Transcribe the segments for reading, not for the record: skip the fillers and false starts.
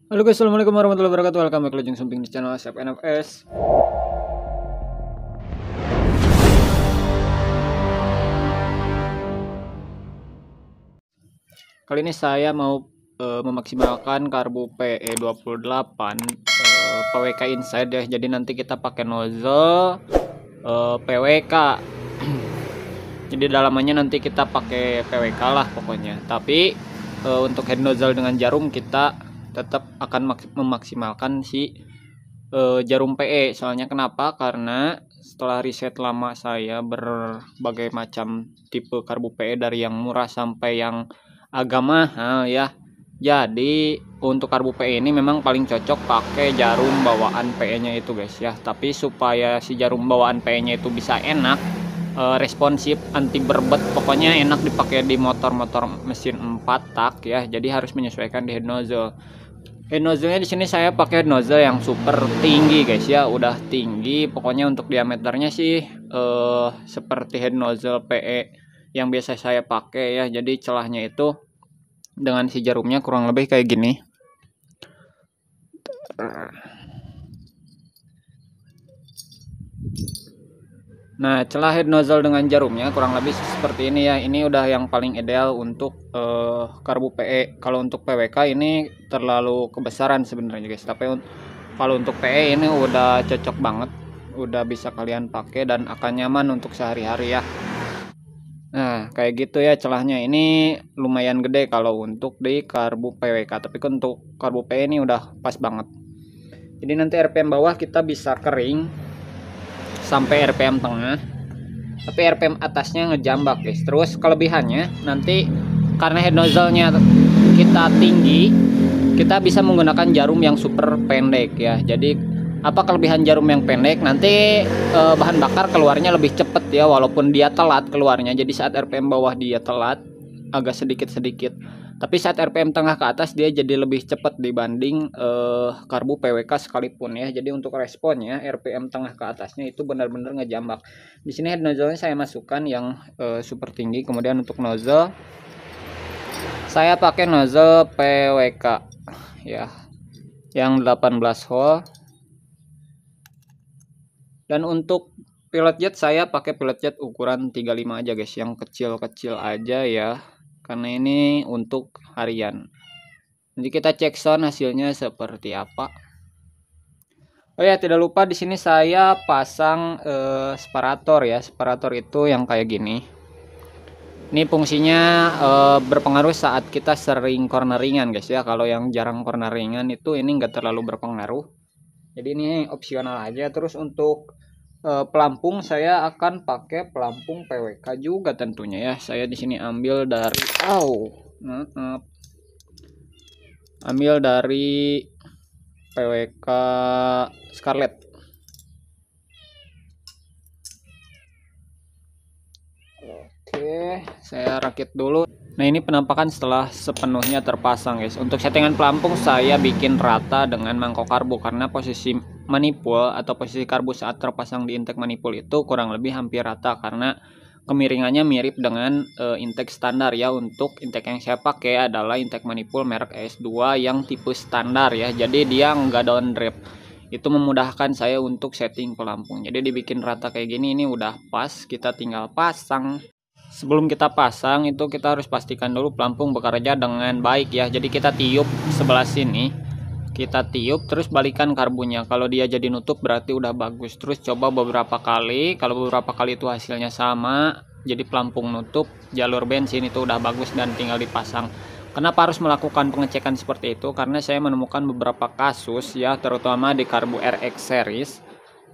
Halo guys, assalamualaikum warahmatullahi wabarakatuh. Welcome back to Sumping di channel Asep NFS. Kali ini saya mau memaksimalkan karbu PE28 PWK inside ya. Jadi nanti kita pakai nozzle PWK. Jadi dalamannya nanti kita pakai PWK lah pokoknya. Tapi untuk head nozzle dengan jarum kita tetap akan memaksimalkan si jarum PE. Soalnya kenapa? Karena setelah riset lama saya berbagai macam tipe karbu PE dari yang murah sampai yang agak mahal ya. Jadi untuk karbu PE ini memang paling cocok pakai jarum bawaan PE-nya itu guys ya. Tapi supaya si jarum bawaan PE-nya itu bisa enak, responsif, anti berbet, pokoknya enak dipakai di motor-motor mesin 4 tak ya. Jadi harus menyesuaikan di head nozzle. Head nozzle-nya di sini saya pakai head nozzle yang super tinggi guys ya, udah tinggi. Pokoknya untuk diameternya sih seperti head nozzle PE yang biasa saya pakai ya. Jadi celahnya itu dengan si jarumnya kurang lebih kayak gini. Nah, celah head nozzle dengan jarumnya kurang lebih seperti ini ya. Ini udah yang paling ideal untuk karbu PE. Kalau untuk PWK ini terlalu kebesaran sebenarnya guys. Tapi kalau untuk PE ini udah cocok banget. Udah bisa kalian pakai dan akan nyaman untuk sehari-hari ya. Nah, kayak gitu ya celahnya. Ini lumayan gede kalau untuk di karbu PWK. Tapi untuk karbu PE ini udah pas banget. Jadi nanti RPM bawah kita bisa kering sampai RPM tengah, tapi RPM atasnya ngejambak guys. Terus kelebihannya nanti karena head nozzle-nya kita tinggi, kita bisa menggunakan jarum yang super pendek ya. Jadi apa kelebihan jarum yang pendek? Nanti bahan bakar keluarnya lebih cepet ya, walaupun dia telat keluarnya. Jadi saat RPM bawah dia telat agak sedikit-sedikit, tapi saat RPM tengah ke atas dia jadi lebih cepat dibanding karbu PWK sekalipun ya. Jadi untuk responnya RPM tengah ke atasnya itu benar-benar ngejambak. Di sini head nozzle-nya saya masukkan yang super tinggi. Kemudian untuk nozzle saya pakai nozzle PWK ya, yang 18 hole. Dan untuk pilot jet saya pakai pilot jet ukuran 35 aja guys, yang kecil-kecil aja ya. Karena ini untuk harian. Jadi kita cek sound hasilnya seperti apa. Oh ya, tidak lupa di sini saya pasang separator ya. Separator itu yang kayak gini. Ini fungsinya berpengaruh saat kita sering corneringan guys ya. Kalau yang jarang corneringan itu ini enggak terlalu berpengaruh. Jadi ini opsional aja. Terus untuk pelampung saya akan pakai pelampung PWK juga tentunya ya. Saya di sini ambil dari ambil dari PWK Scarlett. Oke, saya rakit dulu. Nah, ini penampakan setelah sepenuhnya terpasang guys. Untuk settingan pelampung saya bikin rata dengan mangkok karbu, karena posisi manifold atau posisi karbu saat terpasang di intake manifold itu kurang lebih hampir rata, karena kemiringannya mirip dengan intake standar ya. Untuk intake yang saya pakai adalah intake manifold merek ES2 yang tipe standar ya. Jadi dia nggak down draft. Itu memudahkan saya untuk setting pelampung. Jadi dibikin rata kayak gini, ini udah pas, kita tinggal pasang. Sebelum kita pasang itu kita harus pastikan dulu pelampung bekerja dengan baik ya. Jadi kita tiup sebelah sini, kita tiup terus balikan karbunya. Kalau dia jadi nutup berarti udah bagus. Terus coba beberapa kali, kalau beberapa kali itu hasilnya sama, jadi pelampung nutup, jalur bensin itu udah bagus dan tinggal dipasang. Kenapa harus melakukan pengecekan seperti itu? Karena saya menemukan beberapa kasus ya, terutama di karbu RX series.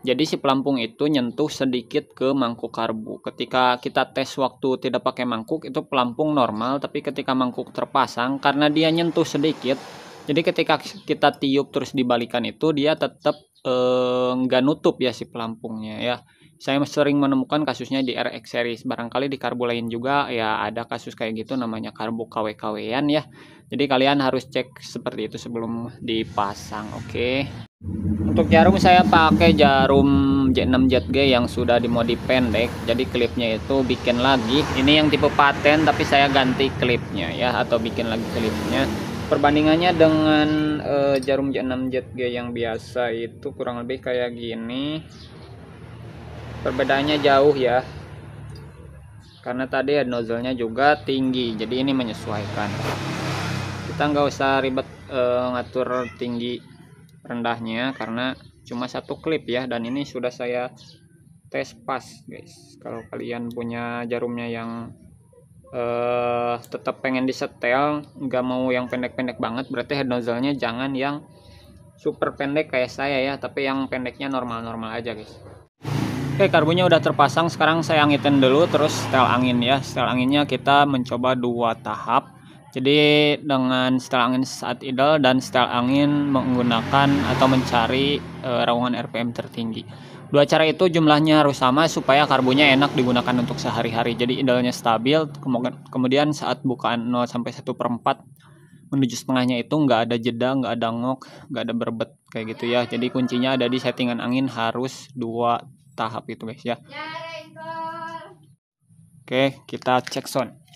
Jadi si pelampung itu nyentuh sedikit ke mangkuk karbu. Ketika kita tes waktu tidak pakai mangkuk itu pelampung normal, tapi ketika mangkuk terpasang karena dia nyentuh sedikit, jadi ketika kita tiup terus dibalikan itu dia tetap nggak nutup ya si pelampungnya ya. Saya sering menemukan kasusnya di RX series. Barangkali di karbu lain juga ya ada kasus kayak gitu, namanya karbu KW-KW-an ya. Jadi kalian harus cek seperti itu sebelum dipasang. Oke. Untuk jarum saya pakai jarum J6 ZG yang sudah dimodif pendek. Jadi klipnya itu bikin lagi. Ini yang tipe paten tapi saya ganti klipnya ya, atau bikin lagi klipnya. Perbandingannya dengan jarum J6 ZG yang biasa itu kurang lebih kayak gini. Perbedaannya jauh ya, karena tadi nozzle-nya juga tinggi, jadi ini menyesuaikan. Kita nggak usah ribet ngatur tinggi rendahnya karena cuma satu klip ya, dan ini sudah saya tes pas guys. Kalau kalian punya jarumnya yang tetap pengen disetel, nggak mau yang pendek-pendek banget, berarti head nozzle-nya jangan yang super pendek kayak saya ya, tapi yang pendeknya normal-normal aja guys. Oke, karbunya udah terpasang, sekarang saya angitin dulu terus setel angin ya. Setel anginnya kita mencoba 2 tahap. Jadi dengan setel angin saat idle dan setel angin menggunakan atau mencari raungan RPM tertinggi. Dua cara itu jumlahnya harus sama supaya karbunya enak digunakan untuk sehari-hari. Jadi idle-nya stabil, kemudian saat bukaan 0 sampai 1/4 menuju setengahnya itu nggak ada jeda, nggak ada ngok, nggak ada berbet kayak gitu ya. Jadi kuncinya ada di settingan angin harus 2 tahap itu guys ya. Oke, kita cek sound.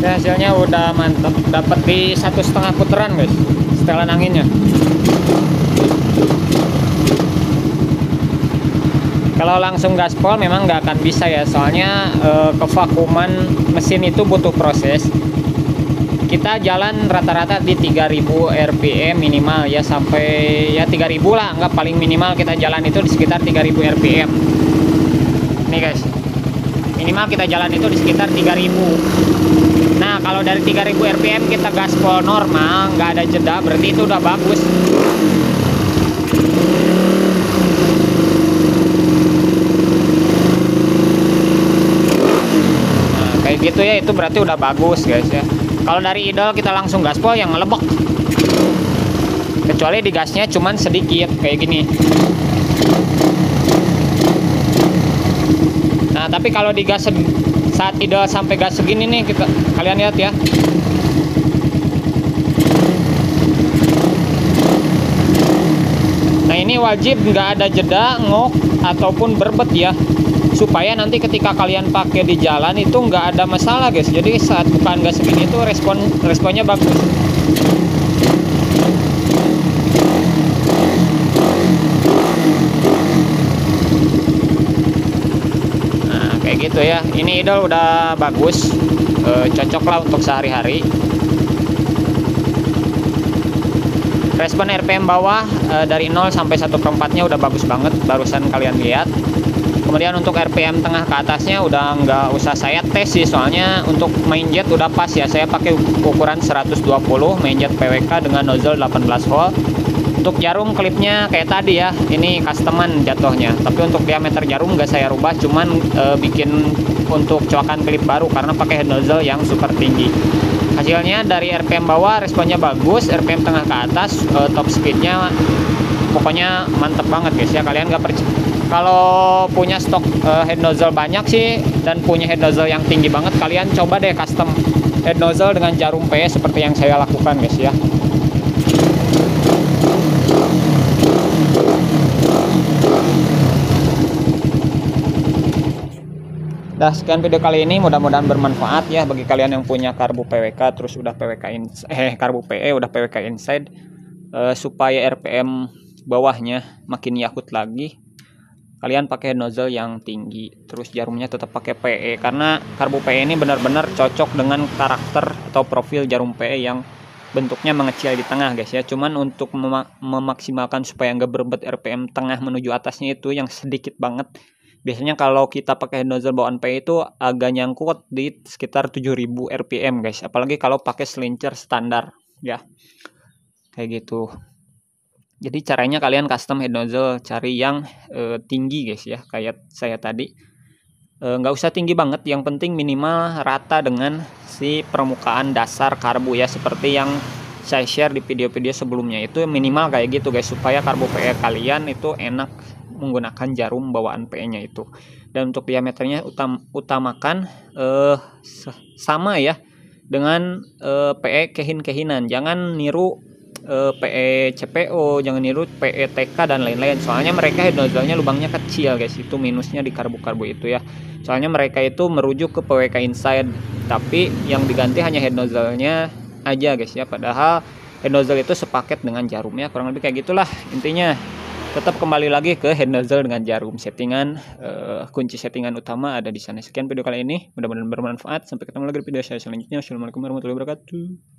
Oke, hasilnya udah mantap, dapat di 1,5 putaran guys setelan anginnya. Kalau langsung gaspol memang nggak akan bisa ya, soalnya kevakuman mesin itu butuh proses. Kita jalan rata-rata di 3000 rpm minimal ya, sampai ya 3000 lah, nggak, paling minimal kita jalan itu di sekitar 3000 rpm. Nih guys, minimal kita jalan itu di sekitar 3000. Nah, kalau dari 3000 rpm kita gaspol normal, nggak ada jeda, berarti itu udah bagus. Nah, kayak gitu ya, itu berarti udah bagus guys ya. Kalau dari idle kita langsung gaspol yang ngelebek, kecuali di gasnya cuman sedikit kayak gini. Nah, tapi kalau di gas saat idle sampai gas segini nih, kalian lihat ya. Nah ini wajib nggak ada jeda, ngok ataupun berbet ya, supaya nanti ketika kalian pakai di jalan itu nggak ada masalah guys. Jadi saat bukaan gas segini itu responnya bagus. Nah kayak gitu ya. Ini idle udah bagus, cocok lah untuk sehari-hari. Respon RPM bawah dari 0 sampai 1/4-nya udah bagus banget, barusan kalian lihat. Kemudian untuk RPM tengah ke atasnya udah nggak usah saya tes sih, soalnya untuk main jet udah pas ya. Saya pakai ukuran 120 main jet PWK dengan nozzle 18 volt. Untuk jarum klipnya kayak tadi ya, ini customan jatuhnya. Tapi untuk diameter jarum nggak saya rubah, cuman bikin untuk coakan klip baru karena pakai head nozzle yang super tinggi. Hasilnya dari RPM bawah responnya bagus, RPM tengah ke atas top speednya pokoknya mantep banget guys ya. Kalian nggak percaya, kalau punya stok head nozzle banyak sih dan punya head nozzle yang tinggi banget, kalian coba deh custom head nozzle dengan jarum PE seperti yang saya lakukan guys ya. Nah, sekian video kali ini, mudah-mudahan bermanfaat ya bagi kalian yang punya karbu PWK terus udah karbu PE udah PWK inside, supaya RPM bawahnya makin yakut lagi. Kalian pakai nozzle yang tinggi, terus jarumnya tetap pakai PE karena karbu PE ini benar-benar cocok dengan karakter atau profil jarum PE yang bentuknya mengecil di tengah guys ya. Cuman untuk memaksimalkan supaya nggak berbet RPM tengah menuju atasnya itu yang sedikit banget. Biasanya kalau kita pakai nozzle bawaan PE itu agak nyangkut di sekitar 7000 RPM guys, apalagi kalau pakai selincer standar ya, kayak gitu. Jadi caranya kalian custom head nozzle, cari yang tinggi guys ya, kayak saya tadi. Nggak usah tinggi banget, yang penting minimal rata dengan si permukaan dasar karbu ya, seperti yang saya share di video-video sebelumnya. Itu minimal kayak gitu guys, supaya karbu PE kalian itu enak menggunakan jarum bawaan PE-nya itu. Dan untuk diameternya utamakan sama ya dengan PE kehin-kehinan. Jangan niru PE CPO, jangan niru PE TK dan lain-lain. Soalnya mereka head nozzle-nya lubangnya kecil guys. Itu minusnya di karbu-karbu itu ya. Soalnya mereka itu merujuk ke PWK inside, tapi yang diganti hanya head nozzle-nya aja guys ya. Padahal head nozzle itu sepaket dengan jarumnya, kurang lebih kayak gitulah intinya. Tetap kembali lagi ke head nozzle dengan jarum. Settingan kunci settingan utama ada di sana. Sekian video kali ini, mudah-mudahan bermanfaat. Sampai ketemu lagi di video saya selanjutnya. Wassalamualaikum warahmatullahi wabarakatuh.